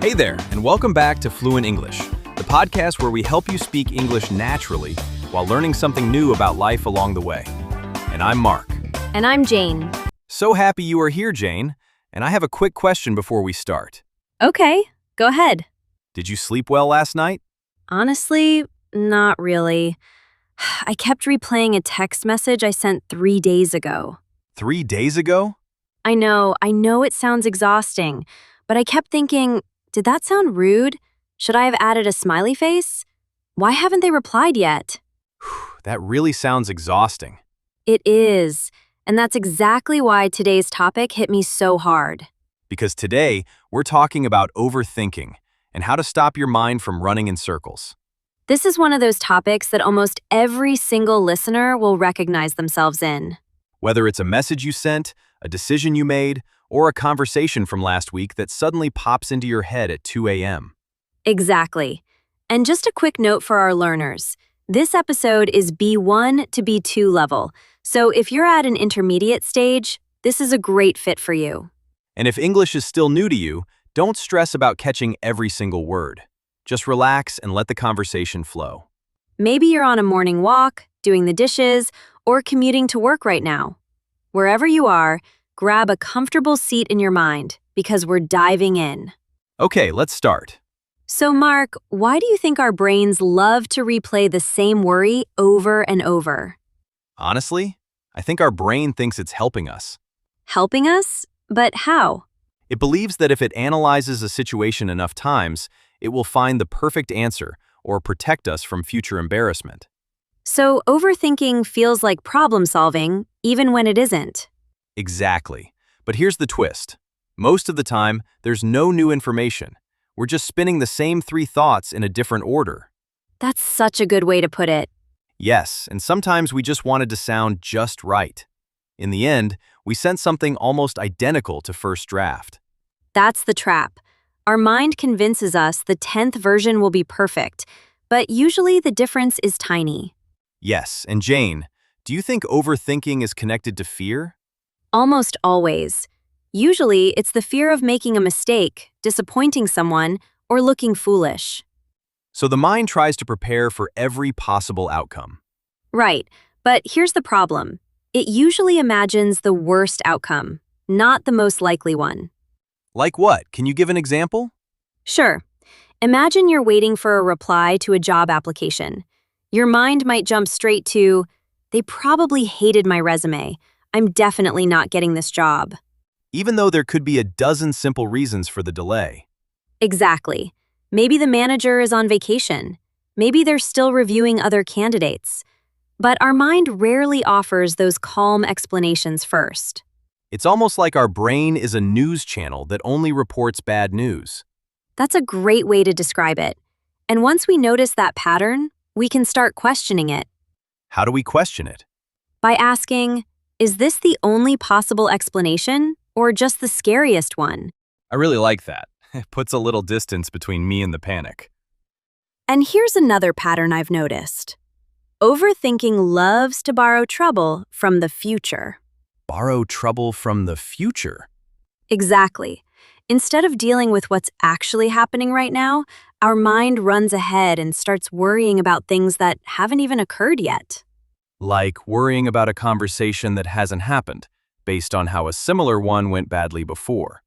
Hey there, and welcome back to Fluent English, the podcast where we help you speak English naturally while learning something new about life along the way. And I'm Mark. And I'm Jane. So happy you are here, Jane. And I have a quick question before we start. Okay, go ahead. Did you sleep well last night? Honestly, not really. I kept replaying a text message I sent 3 days ago. 3 days ago? I know it sounds exhausting, but I kept thinking, did that sound rude? Should I have added a smiley face? Why haven't they replied yet? That really sounds exhausting. It is, and that's exactly why today's topic hit me so hard. Because today, we're talking about overthinking and how to stop your mind from running in circles. This is one of those topics that almost every single listener will recognize themselves in. Whether it's a message you sent, a decision you made, or a conversation from last week that suddenly pops into your head at 2 a.m. Exactly. And just a quick note for our learners. This episode is B1 to B2 level, so if you're at an intermediate stage, this is a great fit for you. And if English is still new to you, don't stress about catching every single word. Just relax and let the conversation flow. Maybe you're on a morning walk, doing the dishes, or commuting to work right now. Wherever you are, grab a comfortable seat in your mind because we're diving in. Okay, let's start. So, Mark, why do you think our brains love to replay the same worry over and over? Honestly, I think our brain thinks it's helping us. Helping us? But how? It believes that if it analyzes a situation enough times, it will find the perfect answer or protect us from future embarrassment. So, overthinking feels like problem solving, even when it isn't. Exactly. But here's the twist. Most of the time, there's no new information. We're just spinning the same 3 thoughts in a different order. That's such a good way to put it. Yes, and sometimes we just wanted to sound just right. In the end, we sent something almost identical to first draft. That's the trap. Our mind convinces us the 10th version will be perfect, but usually the difference is tiny. Yes, and Jane, do you think overthinking is connected to fear? Almost always. Usually, it's the fear of making a mistake, disappointing someone, or looking foolish. So the mind tries to prepare for every possible outcome. Right, but here's the problem. It usually imagines the worst outcome, not the most likely one. Like what? Can you give an example? Sure. Imagine you're waiting for a reply to a job application. Your mind might jump straight to, they probably hated my resume. I'm definitely not getting this job. Even though there could be a dozen simple reasons for the delay. Exactly. Maybe the manager is on vacation. Maybe they're still reviewing other candidates. But our mind rarely offers those calm explanations first. It's almost like our brain is a news channel that only reports bad news. That's a great way to describe it. And once we notice that pattern, we can start questioning it. How do we question it? By asking, is this the only possible explanation or just the scariest one? I really like that. It puts a little distance between me and the panic. And here's another pattern I've noticed. Overthinking loves to borrow trouble from the future. Borrow trouble from the future? Exactly. Instead of dealing with what's actually happening right now, our mind runs ahead and starts worrying about things that haven't even occurred yet. Like worrying about a conversation that hasn't happened, based on how a similar one went badly before.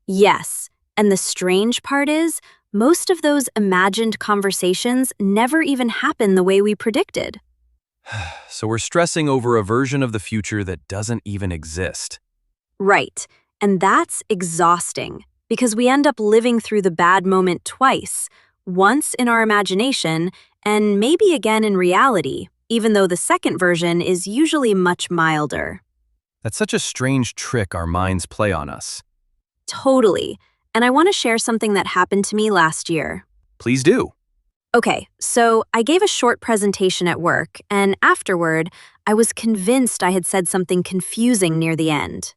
Yes, and the strange part is, most of those imagined conversations never even happen the way we predicted. So we're stressing over a version of the future that doesn't even exist. Right, and that's exhausting, because we end up living through the bad moment twice, once in our imagination, and maybe again in reality, even though the second version is usually much milder. That's such a strange trick our minds play on us. Totally. And I want to share something that happened to me last year. Please do. Okay, so I gave a short presentation at work, and afterward, I was convinced I had said something confusing near the end.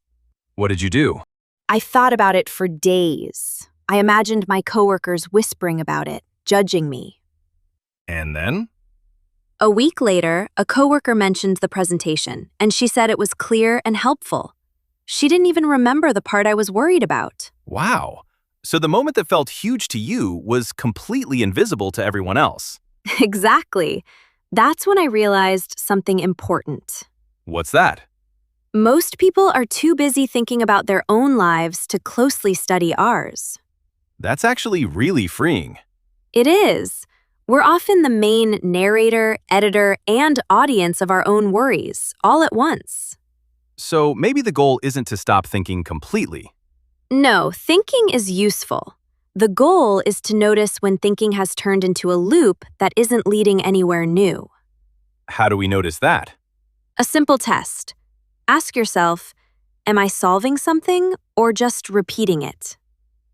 What did you do? I thought about it for days. I imagined my coworkers whispering about it, judging me. And then? A week later, a coworker mentioned the presentation, and she said it was clear and helpful. She didn't even remember the part I was worried about. Wow. So the moment that felt huge to you was completely invisible to everyone else. Exactly. That's when I realized something important. What's that? Most people are too busy thinking about their own lives to closely study ours. That's actually really freeing. It is. We're often the main narrator, editor, and audience of our own worries, all at once. So maybe the goal isn't to stop thinking completely. No, thinking is useful. The goal is to notice when thinking has turned into a loop that isn't leading anywhere new. How do we notice that? A simple test. Ask yourself, am I solving something or just repeating it?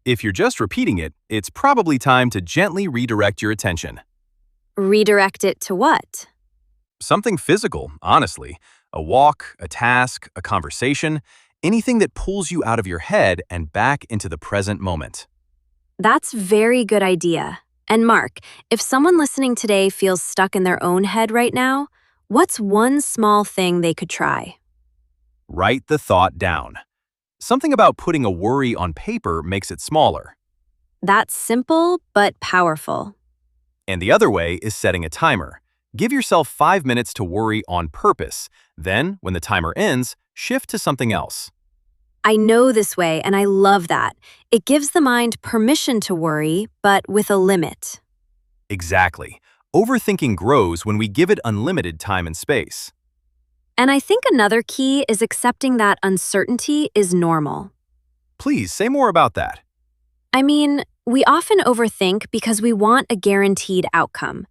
If you're just repeating it, it's probably time to gently redirect your attention. Redirect it to what? Something physical, honestly. A walk, a task, a conversation, anything that pulls you out of your head and back into the present moment. That's very good idea. And Mark, if someone listening today feels stuck in their own head right now, what's one small thing they could try? Write the thought down. Something about putting a worry on paper makes it smaller. That's simple but powerful. And the other way is setting a timer. Give yourself 5 minutes to worry on purpose. Then, when the timer ends, shift to something else. I know this way and I love that. It gives the mind permission to worry, but with a limit. Exactly. Overthinking grows when we give it unlimited time and space. And I think another key is accepting that uncertainty is normal. Please say more about that. I mean, we often overthink because we want a guaranteed outcome.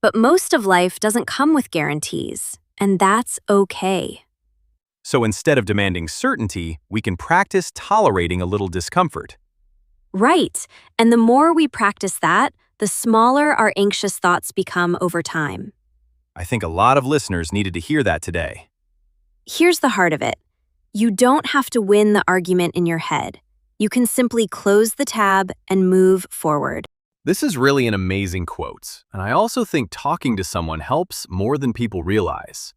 But most of life doesn't come with guarantees, and that's okay. So instead of demanding certainty, we can practice tolerating a little discomfort. Right, and the more we practice that, the smaller our anxious thoughts become over time. I think a lot of listeners needed to hear that today. Here's the heart of it. You don't have to win the argument in your head. You can simply close the tab and move forward. This is really an amazing quote, and I also think talking to someone helps more than people realize.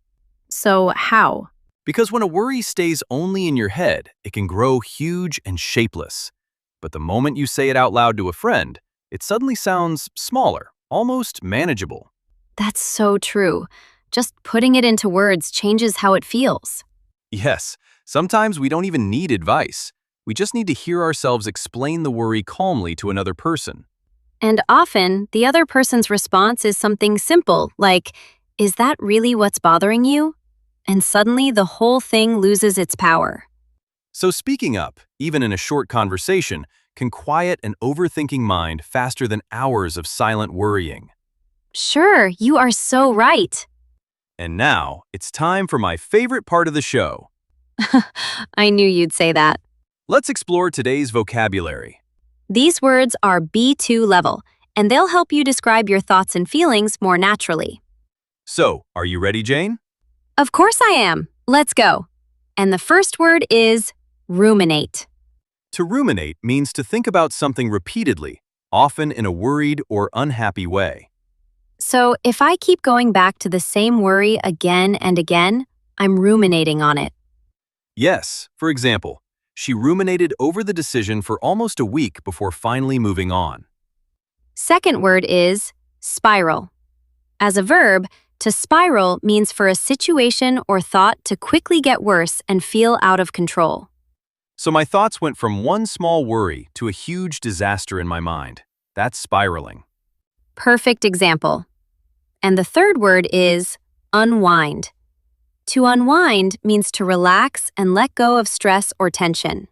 So how? Because when a worry stays only in your head, it can grow huge and shapeless. But the moment you say it out loud to a friend, it suddenly sounds smaller, almost manageable. That's so true. Just putting it into words changes how it feels. Yes, sometimes we don't even need advice. We just need to hear ourselves explain the worry calmly to another person. And often, the other person's response is something simple, like, "Is that really what's bothering you?" And suddenly, the whole thing loses its power. So speaking up, even in a short conversation, can quiet an overthinking mind faster than hours of silent worrying. Sure, you are so right. And now, it's time for my favorite part of the show. I knew you'd say that. Let's explore today's vocabulary. These words are B2 level, and they'll help you describe your thoughts and feelings more naturally. So, are you ready, Jane? Of course I am. Let's go. And the first word is ruminate. To ruminate means to think about something repeatedly, often in a worried or unhappy way. So if I keep going back to the same worry again and again, I'm ruminating on it. Yes, for example, she ruminated over the decision for almost a week before finally moving on. Second word is spiral. As a verb, to spiral means for a situation or thought to quickly get worse and feel out of control. So my thoughts went from one small worry to a huge disaster in my mind. That's spiraling. Perfect example. And the third word is unwind. To unwind means to relax and let go of stress or tension.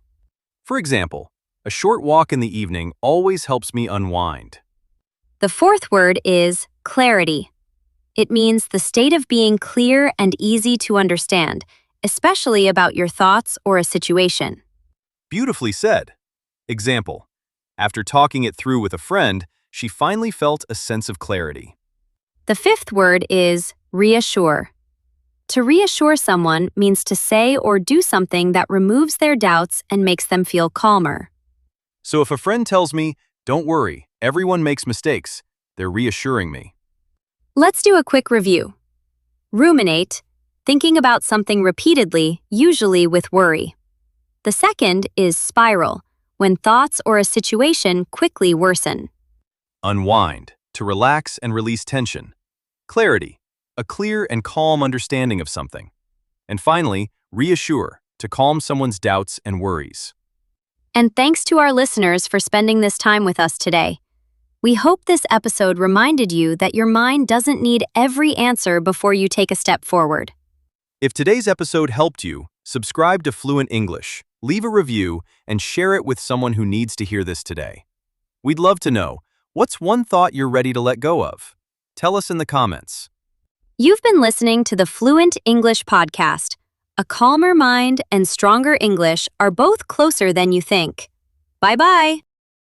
For example, a short walk in the evening always helps me unwind. The fourth word is clarity. It means the state of being clear and easy to understand, especially about your thoughts or a situation. Beautifully said. Example, after talking it through with a friend, she finally felt a sense of clarity. The fifth word is reassure. To reassure someone means to say or do something that removes their doubts and makes them feel calmer. So if a friend tells me, "Don't worry, everyone makes mistakes," they're reassuring me. Let's do a quick review. Ruminate, thinking about something repeatedly, usually with worry. The second is spiral, when thoughts or a situation quickly worsen. Unwind, to relax and release tension. Clarity, a clear and calm understanding of something. And finally, reassure, to calm someone's doubts and worries. And thanks to our listeners for spending this time with us today. We hope this episode reminded you that your mind doesn't need every answer before you take a step forward. If today's episode helped you, subscribe to Fluent English, leave a review, and share it with someone who needs to hear this today. We'd love to know, what's one thought you're ready to let go of? Tell us in the comments. You've been listening to the Fluent English Podcast. A calmer mind and stronger English are both closer than you think. Bye-bye.